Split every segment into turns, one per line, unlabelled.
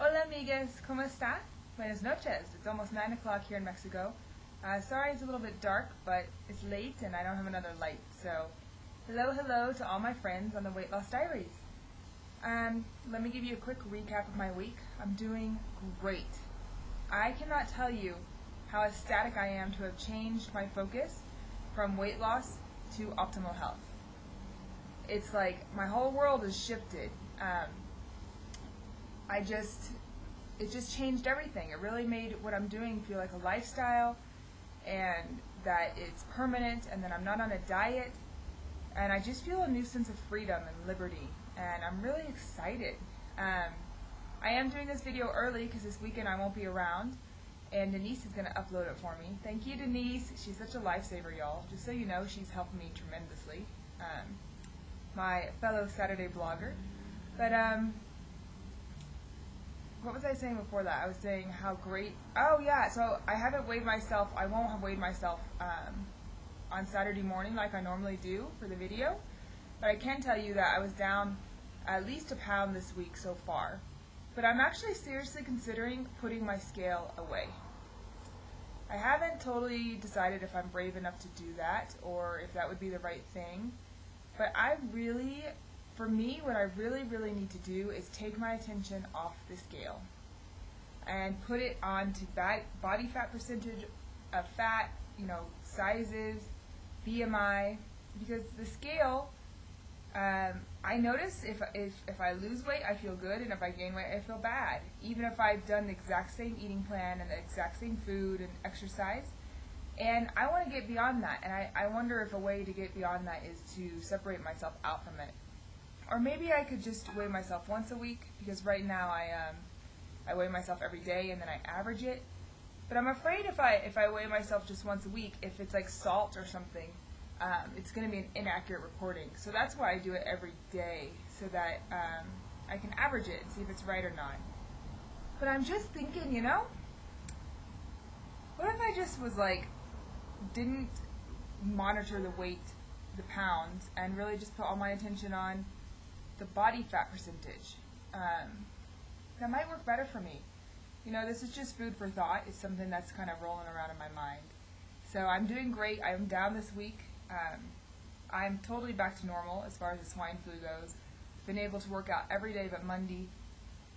Hola amigues, ¿cómo está? Buenas noches. It's almost 9 o'clock here in Mexico. Sorry it's a little bit dark, but it's late and I don't have another light. So, hello to all my friends on the Weight Loss Diaries. Let me give you a quick recap of my week. I'm doing great. I cannot tell you how ecstatic I am to have changed my focus from weight loss to optimal health. It's like my whole world has shifted. It just changed everything. It really made what I'm doing feel like a lifestyle, and that it's permanent, and that I'm not on a diet, and I just feel a new sense of freedom and liberty, and I'm really excited. I am doing this video early because this weekend I won't be around, and Denise is going to upload it for me. Thank you, Denise. She's such a lifesaver, y'all. Just so you know, she's helped me tremendously. My fellow Saturday blogger. But, what was I saying before that? I was saying how great... Oh, yeah, so I haven't weighed myself. I won't have weighed myself on Saturday morning like I normally do for the video. But I can tell you that I was down at least a pound this week so far. But I'm actually seriously considering putting my scale away. I haven't totally decided if I'm brave enough to do that or if that would be the right thing. But for me, what I really need to do is take my attention off the scale and put it on to body fat percentage of fat, sizes, BMI, because the scale, I notice if I lose weight, I feel good, and if I gain weight, I feel bad, even if I've done the exact same eating plan and the exact same food and exercise. And I want to get beyond that, and I wonder if a way to get beyond that is to separate myself out from it. Or maybe I could just weigh myself once a week, because right now I weigh myself every day and then I average it. But I'm afraid if I weigh myself just once a week, if it's like salt or something, it's going to be an inaccurate reporting. So that's why I do it every day, so that I can average it and see if it's right or not. But I'm just thinking, what if I just was like, didn't monitor the weight, the pounds, and really just put all my attention on the body fat percentage? That might work better for me. This is just food for thought. It's something that's kind of rolling around in my mind. So I'm doing great. I'm down this week. I'm totally back to normal as far as the swine flu goes. Been able to work out every day but Monday.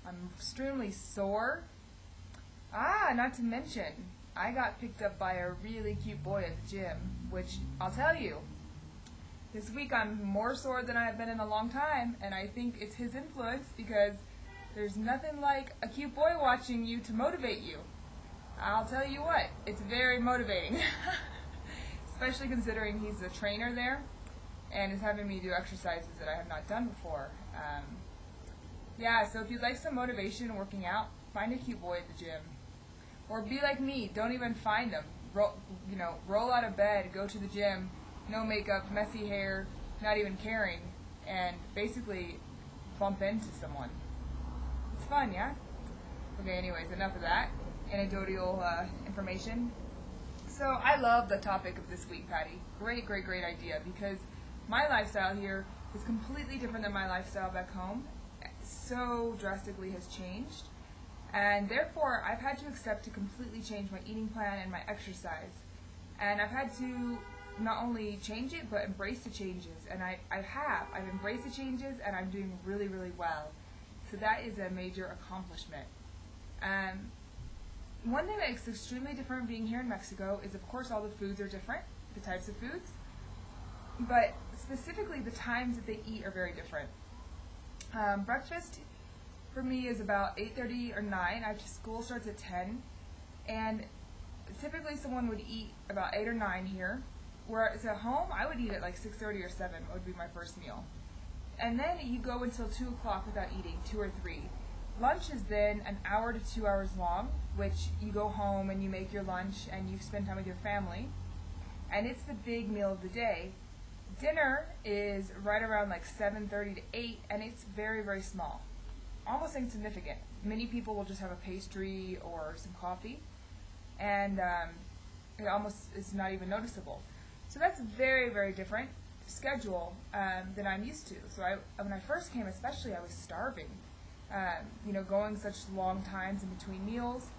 I'm extremely sore. Not to mention, I got picked up by a really cute boy at the gym, which I'll tell you, this week I'm more sore than I have been in a long time, and I think it's his influence, because there's nothing like a cute boy watching you to motivate you. I'll tell you what, it's very motivating. Especially considering he's a trainer there and is having me do exercises that I have not done before. So if you'd like some motivation working out, find a cute boy at the gym. Or be like me, don't even find him. Roll out of bed, go to the gym, no makeup, messy hair, not even caring, and basically bump into someone. It's fun, yeah? Okay, anyways, enough of that anecdotal information. So I love the topic of this week, Patty. Great idea, because my lifestyle here is completely different than my lifestyle back home. So drastically has changed. And therefore, I've had to accept to completely change my eating plan and my exercise. And I've had to not only change it, but embrace the changes. And I've embraced the changes, and I'm doing really well. So that is a major accomplishment. One thing that is extremely different being here in Mexico is, of course, all the foods are different, the types of foods. But specifically, the times that they eat are very different. Breakfast for me is about 8:30 or 9. School starts at 10, and typically someone would eat about 8 or 9 here. Whereas at home, I would eat at like 6:30 or 7 would be my first meal. And then you go until 2 o'clock without eating, 2 or 3. Lunch is then an hour to 2 hours long, which you go home and you make your lunch and you spend time with your family. And it's the big meal of the day. Dinner is right around like 7:30 to 8, and it's very small. Almost insignificant. Many people will just have a pastry or some coffee, and it almost is not even noticeable. So that's very different schedule than I'm used to. So when I first came especially, I was starving. going such long times in between meals.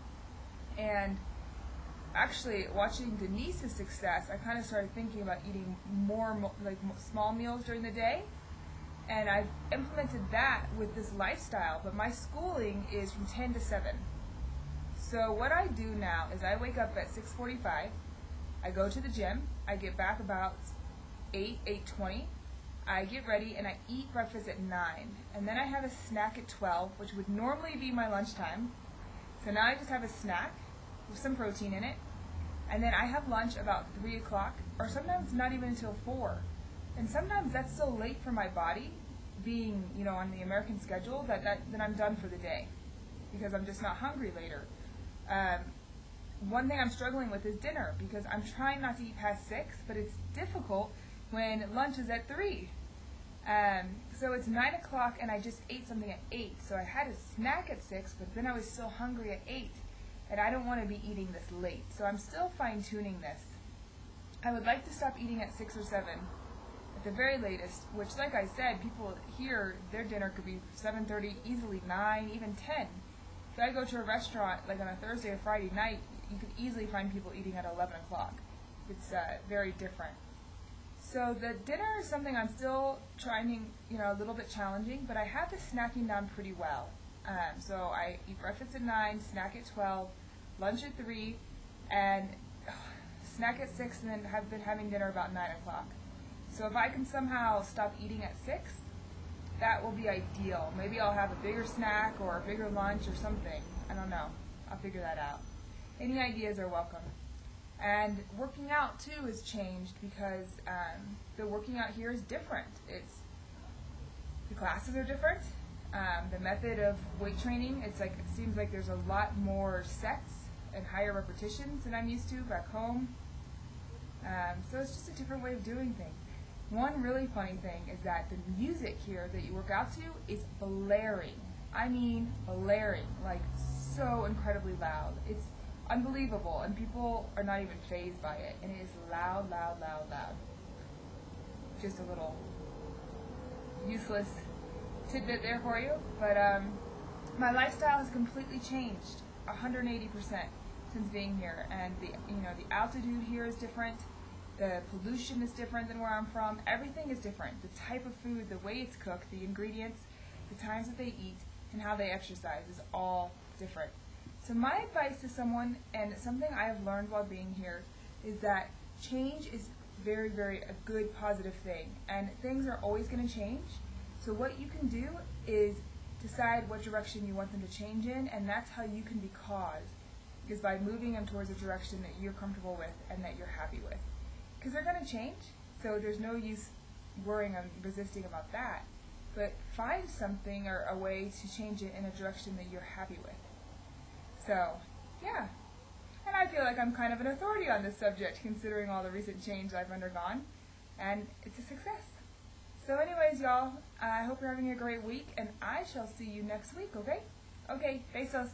And actually, watching Denise's success, I kind of started thinking about eating more small meals during the day. And I've implemented that with this lifestyle, but my schooling is from 10 to 7. So what I do now is I wake up at 6:45, I go to the gym, I get back about 8:20, I get ready and I eat breakfast at 9, and then I have a snack at 12, which would normally be my lunchtime. So now I just have a snack with some protein in it, and then I have lunch about 3 o'clock, or sometimes not even until 4. And sometimes that's so late for my body, being, on the American schedule, that then I'm done for the day, because I'm just not hungry later. One thing I'm struggling with is dinner, because I'm trying not to eat past 6, but it's difficult when lunch is at 3. So it's 9 o'clock, and I just ate something at 8. So I had a snack at 6, but then I was still hungry at 8, and I don't want to be eating this late. So I'm still fine-tuning this. I would like to stop eating at 6 or 7. At the very latest, which, like I said, people here, their dinner could be 7:30, easily 9, even 10. If I go to a restaurant, like on a Thursday or Friday night, you could easily find people eating at 11 o'clock. It's very different. So the dinner is something I'm still trying, a little bit challenging, but I have the snacking down pretty well. So I eat breakfast at 9, snack at 12, lunch at 3, and snack at 6, and then have been having dinner about 9 o'clock. So if I can somehow stop eating at 6, that will be ideal. Maybe I'll have a bigger snack or a bigger lunch or something. I don't know. I'll figure that out. Any ideas are welcome. And working out, too, has changed because the working out here is different. The classes are different. The method of weight training, it seems like there's a lot more sets and higher repetitions than I'm used to back home. So it's just a different way of doing things. One really funny thing is that the music here that you work out to is blaring. I mean blaring, like so incredibly loud. It's unbelievable, and people are not even fazed by it. And it is loud, loud, loud, loud. Just a little useless tidbit there for you. But my lifestyle has completely changed, 180% since being here. And the altitude here is different. The pollution is different than where I'm from. Everything is different. The type of food, the way it's cooked, the ingredients, the times that they eat, and how they exercise is all different. So my advice to someone, and something I have learned while being here, is that change is very, very a good, positive thing. And things are always going to change. So what you can do is decide what direction you want them to change in, and that's how you can be caused, is by moving them towards a direction that you're comfortable with and that you're happy with. Because they're going to change, so there's no use worrying and resisting about that. But find something or a way to change it in a direction that you're happy with. So, yeah. And I feel like I'm kind of an authority on this subject, considering all the recent change I've undergone. And it's a success. So anyways, y'all, I hope you're having a great week, and I shall see you next week, okay? Okay, besos.